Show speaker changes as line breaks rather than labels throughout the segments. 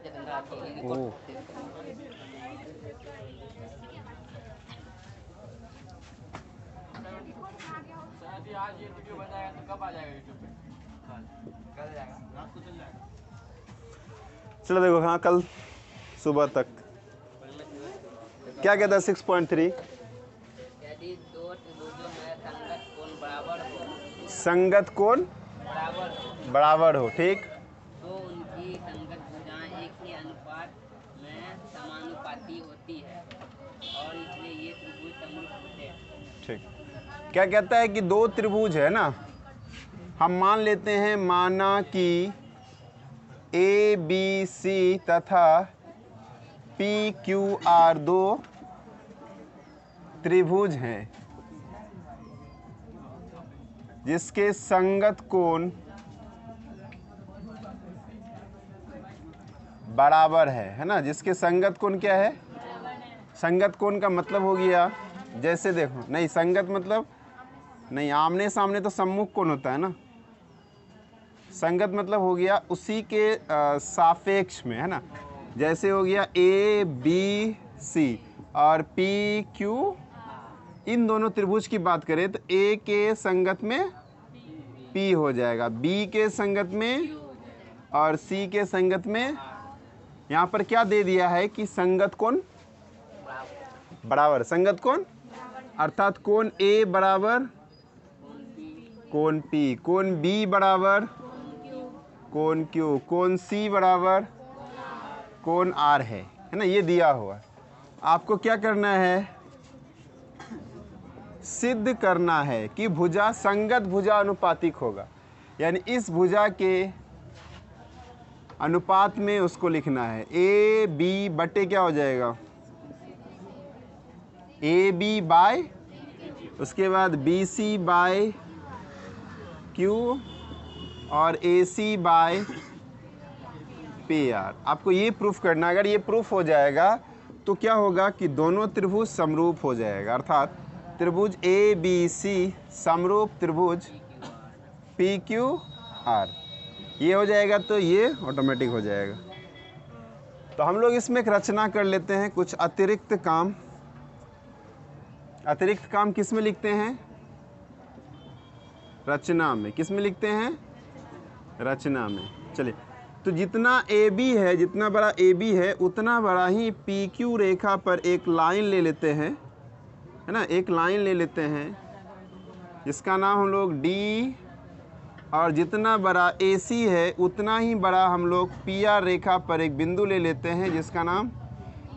ओह,
आज ये वीडियो बन जाएगा तो कब आ जाएगा यूट्यूब पे? कल जाएगा, रात को चल जाएगा।
चलो देखो, हाँ कल सुबह तक क्या कहता है 6.3?
यदि दो त्रिभुजों में संगत कोण बराबर हो,
संगत कोण बराबर हो, ठीक,
तो उनकी संगत भुजाएं एक ही अनुपात में समानुपाती होती है और इसलिए ये त्रिभुज समरूप होते हैं।
ठीक। क्या कहता है कि दो त्रिभुज है ना, हम मान लेते हैं, माना कि ए बी सी तथा पी क्यू आर दो त्रिभुज हैं जिसके संगत कोण बराबर है ना, जिसके संगत कोण क्या है? संगत कोण का मतलब हो गया, जैसे देखो, नहीं संगत मतलब नहीं, आमने सामने तो सम्मुख कोण होता है ना, संगत मतलब हो गया उसी के सापेक्ष में, है ना। जैसे हो गया ए बी सी और पी क्यू, इन दोनों त्रिभुज की बात करें तो ए के संगत में पी हो जाएगा, बी के संगत में और सी के संगत में। यहाँ पर क्या दे दिया है कि संगत कोण बराबर, संगत कोण अर्थात कोण ए बराबर कोण पी, कोण बी बराबर कोण क्यू, कोण सी बराबर कोण आर है ना, ये दिया हुआ। आपको क्या करना है? सिद्ध करना है कि भुजा संगत भुजा अनुपातिक होगा, यानी इस भुजा के अनुपात में उसको लिखना है। ए बी बटे क्या हो जाएगा? ए बी बाय, उसके बाद बी सी बाय क्यू और ए सी बाय पी आर। आपको ये प्रूफ करना, अगर ये प्रूफ हो जाएगा तो क्या होगा कि दोनों त्रिभुज समरूप हो जाएगा, अर्थात त्रिभुज ए बी सी समरूप त्रिभुज पी क्यू आर, ये हो जाएगा तो ये ऑटोमेटिक हो जाएगा। तो हम लोग इसमें एक रचना कर लेते हैं, कुछ अतिरिक्त काम। अतिरिक्त काम किस में लिखते हैं? रचना में। किस में लिखते हैं? रचना में। चलिए, तो जितना ए बी है, जितना बड़ा ए बी है उतना बड़ा ही पी क्यू रेखा पर एक लाइन ले लेते हैं, है ना, एक लाइन ले लेते हैं जिसका नाम हम लोग डी, और जितना बड़ा ए सी है उतना ही बड़ा हम लोग पी आर रेखा पर एक बिंदु ले लेते हैं जिसका नाम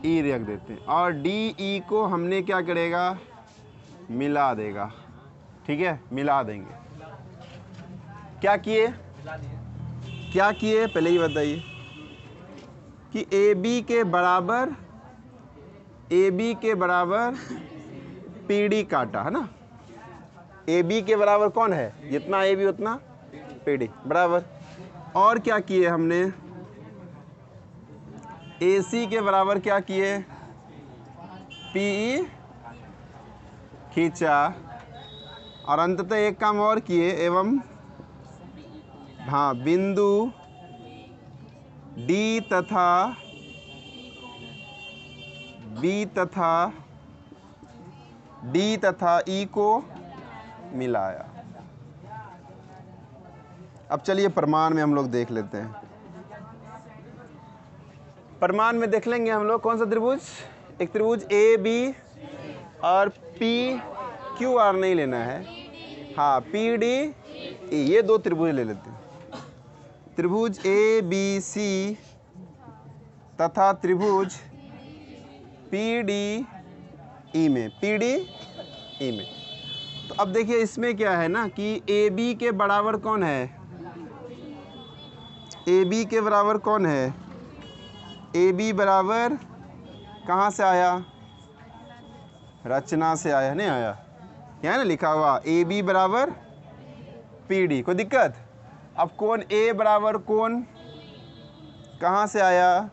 ई रख देते हैं, और डी ई को हमने क्या करेगा? मिला देगा, ठीक है, मिला देंगे। क्या किए? क्या किए पहले ही बताइए कि ए बी के बराबर, ए बी के बराबर पी डी काटा, है ना। ए बी के बराबर कौन है? जितना ए बी उतना पी डी बराबर। और क्या किए हमने? ए सी के बराबर क्या किए? पी ई खींचा, और अंततः एक काम और किए, एवं हाँ, बिंदु डी तथा बी तथा डी तथा ई को मिलाया। अब चलिए प्रमाण में हम लोग देख लेते हैं। प्रमाण में देख लेंगे हम लोग कौन सा त्रिभुज? एक त्रिभुज ए बी और पी क्यू आर नहीं लेना है, हाँ पी डी ई, ये दो त्रिभुज ले लेते हैं। त्रिभुज ए बी सी तथा त्रिभुज पी डी ई में, पी डी ई में। तो अब देखिए इसमें क्या है ना कि ए बी के बराबर कौन है? ए बी के बराबर कौन है? ए बी बराबर कहाँ से आया? रचना से आया, नहीं आया? यहाँ ना लिखा हुआ ए बी बराबर पी डी, कोई दिक्कत? अब कौन ए बराबर कौन कहाँ से आया?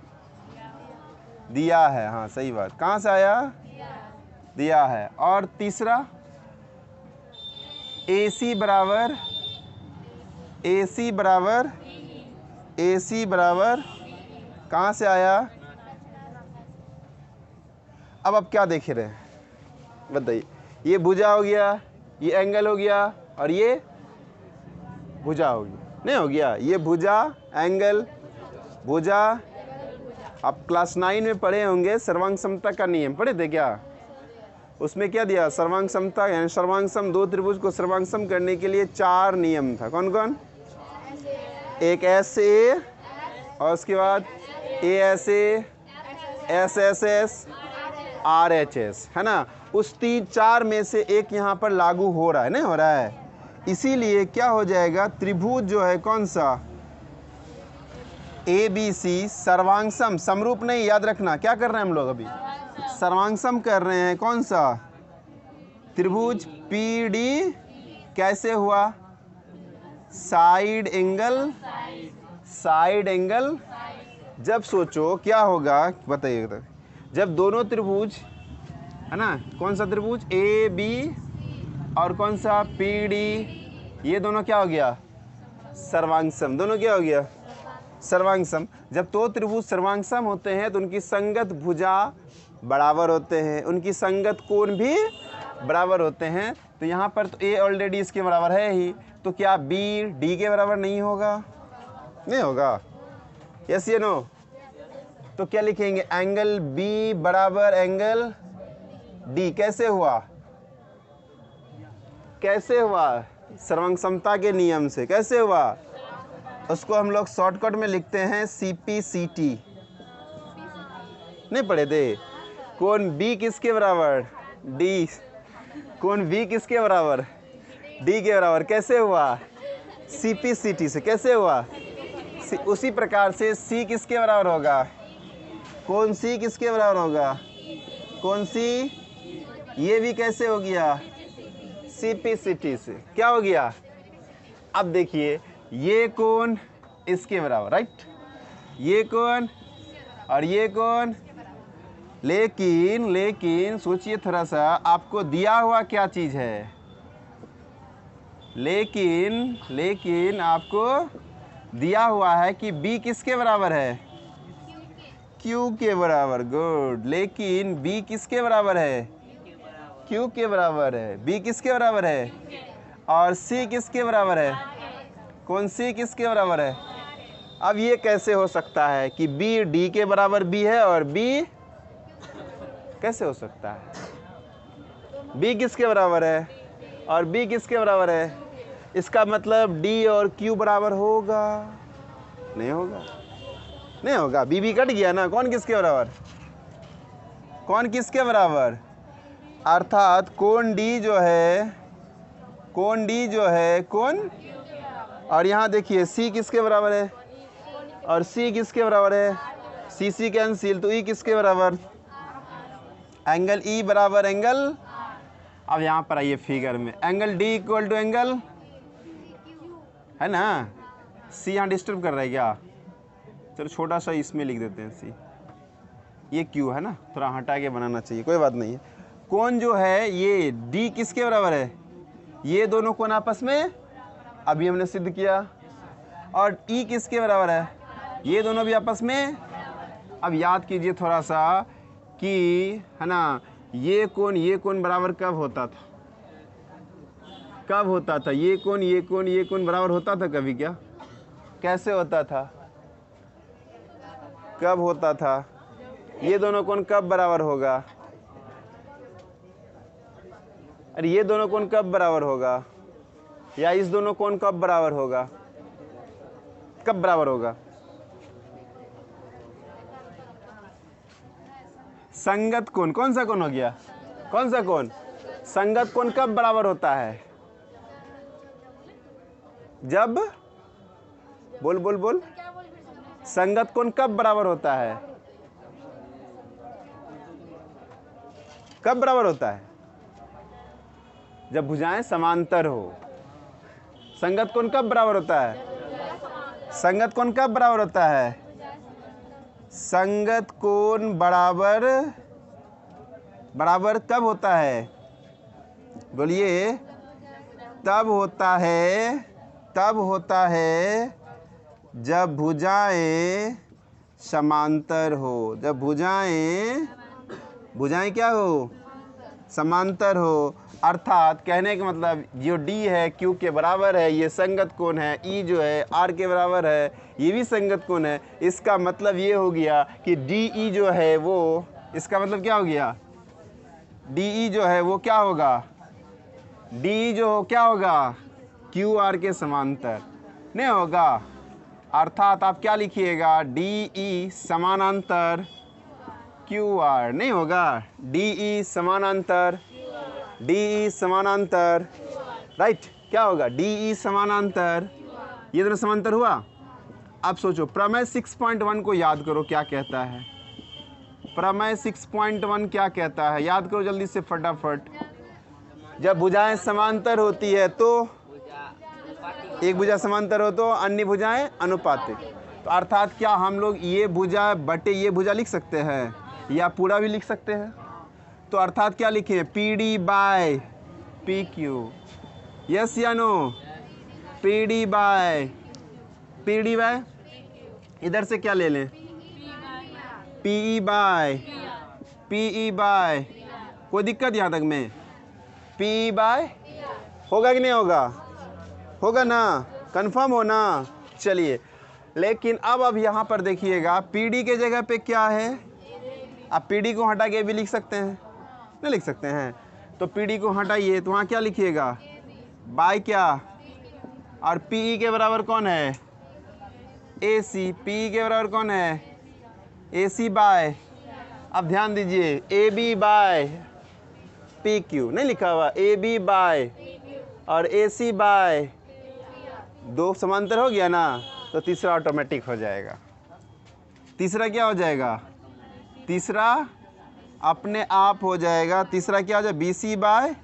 दिया है, हाँ सही बात, कहाँ से आया? दिया है। और तीसरा ए सी बराबर, ए सी बराबर, ए सी बराबर कहाँ से आया? अब आप क्या देख रहे हैं बताइए? ये भुजा हो गया, ये एंगल हो गया, और ये भुजा हो गया, नहीं हो गया? ये भुजा, एंगल, भुजा। आप क्लास 9 में पढ़े होंगे सर्वांग समता का नियम, पढ़े थे क्या? उसमें क्या दिया? सर्वांग समता यानी सर्वांग सम दो त्रिभुज को सर्वांग सम करने के लिए 4 नियम था। कौन कौन? एक एस ए, और उसके बाद A S A, S S S, R H S, है ना? उस 4 में से एक यहाँ पर लागू हो रहा है, नहीं हो रहा है? इसीलिए क्या हो जाएगा? त्रिभुज जो है कौन सा? ए बी सी सर्वांग सम, समरूप नहीं, याद रखना। क्या कर रहे हैं हम लोग अभी? सर्वांग सम कर रहे हैं। कौन सा? त्रिभुज पी डी कैसे हुआ? Side angle, side angle. जब सोचो क्या होगा बताइए, जब दोनों त्रिभुज है ना, कौन सा त्रिभुज? ए बी और कौन सा? पी डी, ये दोनों क्या हो गया? सर्वांग सम। दोनों क्या हो गया? सर्वांग सम। जब दो त्रिभुज सर्वांग सम होते हैं तो उनकी संगत भुजा बराबर होते हैं, उनकी संगत कोण भी बराबर होते हैं। तो यहाँ पर तो ए ऑलरेडी इसके बराबर है ही, तो क्या बी डी के बराबर नहीं होगा? नहीं होगा। यस या नो? तो क्या लिखेंगे? एंगल बी बराबर एंगल डी। कैसे हुआ? कैसे हुआ? सर्वांग समता के नियम से। कैसे हुआ? उसको हम लोग शॉर्टकट में लिखते हैं CPCT। नहीं पढ़े थे? कोण बी किसके बराबर? डी। कोण बी किसके बराबर? डी के बराबर। कैसे हुआ? CPCT से। कैसे हुआ? उसी प्रकार से सी किसके बराबर होगा? कोण सी किसके बराबर होगा? कोण सी, ये भी कैसे हो गया? CPCT से। क्या हो गया? अब देखिए, ये कोण इसके बराबर, राइट? ये कोण और ये कोण। लेकिन सोचिए थोड़ा सा, आपको दिया हुआ क्या चीज है? लेकिन आपको दिया हुआ है कि B किसके बराबर है? Q के बराबर। गुड। लेकिन B किसके बराबर है? Q के बराबर है। B किसके बराबर है? और C किसके बराबर है? कौन C किसके बराबर है? अब ये कैसे हो सकता है कि B D के बराबर B है और B कैसे हो सकता है? B किसके बराबर है और B किसके बराबर है? इसका मतलब D और Q बराबर होगा? नहीं होगा। नहीं होगा। B कट गया ना। कौन किसके बराबर? कौन किसके बराबर? अर्थात कोण D जो है, कोण, और यहाँ देखिए C किसके बराबर है और C किसके बराबर है? C कैंसिल, तो E किसके बराबर? एंगल E बराबर एंगल। अब यहाँ पर आइए फिगर में, angle D equal to angle, है ना? C यहाँ डिस्टर्ब कर रहा है क्या? चलो छोटा सा इसमें लिख देते हैं C। ये Q है ना, थोड़ा हटा के बनाना चाहिए, कोई बात नहीं है। कोण जो है ये D किसके बराबर है? ये दोनों कोण आपस में, अभी हमने सिद्ध किया। और E किसके बराबर है? ये दोनों भी आपस में। अब याद कीजिए थोड़ा सा कि, है ना, ये कोण बराबर कब होता था? कब होता था? ये कोण बराबर होता था कभी? क्या कैसे होता था? कब होता था? ये दोनों कोण कब बराबर होगा? अरे ये दोनों कोण कब बराबर होगा? या इस दोनों कोण कब बराबर होगा? कब बराबर होगा? संगत कोण। कौन सा कोण हो गया? कौन सा कोण? संगत कोण कब बराबर होता है? जब, बोल, संगत कोण कब बराबर होता है? कब बराबर होता है? जब भुजाएं समांतर हो। संगत कोण कब बराबर होता है? संगत कोण कब बराबर होता है? संगत कोण बराबर कब होता है? बोलिए। तब होता है जब भुजाएं समांतर हो। जब भुजाएं क्या हो, समांतर हो, अर्थात कहने का मतलब जो डी है क्यू के बराबर है, ये संगत कोण है, ई जो है आर के बराबर है, ये भी संगत कोण है। इसका मतलब ये हो गया कि डी ई जो है वो, इसका मतलब क्या हो गया, डी ई जो है वो क्या होगा, डी जो क्या होगा, क्यू आर के समांतर नहीं होगा। अर्थात आप क्या लिखिएगा, डी ई समानांतर क्यू आर नहीं होगा, डी ई समानांतर, डी ई समानांतर, राइट, क्या होगा, डी ई समानांतर, ये दोनों समांतर हुआ। अब सोचो प्रमेय 6.1 को याद करो क्या कहता है, प्रमेय 6.1 क्या कहता है, याद करो जल्दी से फटाफट। जब भुजाएं समांतर होती है तो एक भुजा समांतर हो तो अन्य भुजाएं अनुपातिक। तो अर्थात क्या हम लोग ये भुजा बटे ये भुजा लिख सकते हैं या पूरा भी लिख सकते हैं। तो अर्थात क्या लिखें, P D bye P Q, yes या नो, पी डी बाय इधर से क्या ले लें, पी ई बाय, कोई दिक्कत यहाँ तक में, पी बाय होगा कि नहीं होगा, होगा ना, कंफर्म हो ना। चलिए, लेकिन अब यहाँ पर देखिएगा पी डी के जगह पे क्या है, आप पी डी को हटा के भी लिख सकते हैं, नहीं लिख सकते हैं, तो पी डी को हटाइए तो वहाँ क्या लिखिएगा, बाय क्या, और पी ई के बराबर कौन है, ए सी, पी ई के बराबर कौन है, ए सी बाय, अब ध्यान दीजिए A B by P Q नहीं लिखा हुआ, ए बी बाय और ए सी बाय, दो समांतर हो गया ना, तो तीसरा ऑटोमेटिक हो जाएगा। तीसरा क्या हो जाएगा, तीसरा अपने आप हो जाएगा। तीसरा क्या हो जाएगा, B C by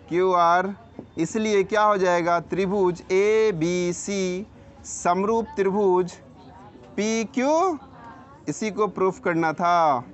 Q R. इसलिए क्या हो जाएगा, त्रिभुज ए बी सी समरूप त्रिभुज पी क्यू, इसी को प्रूफ करना था।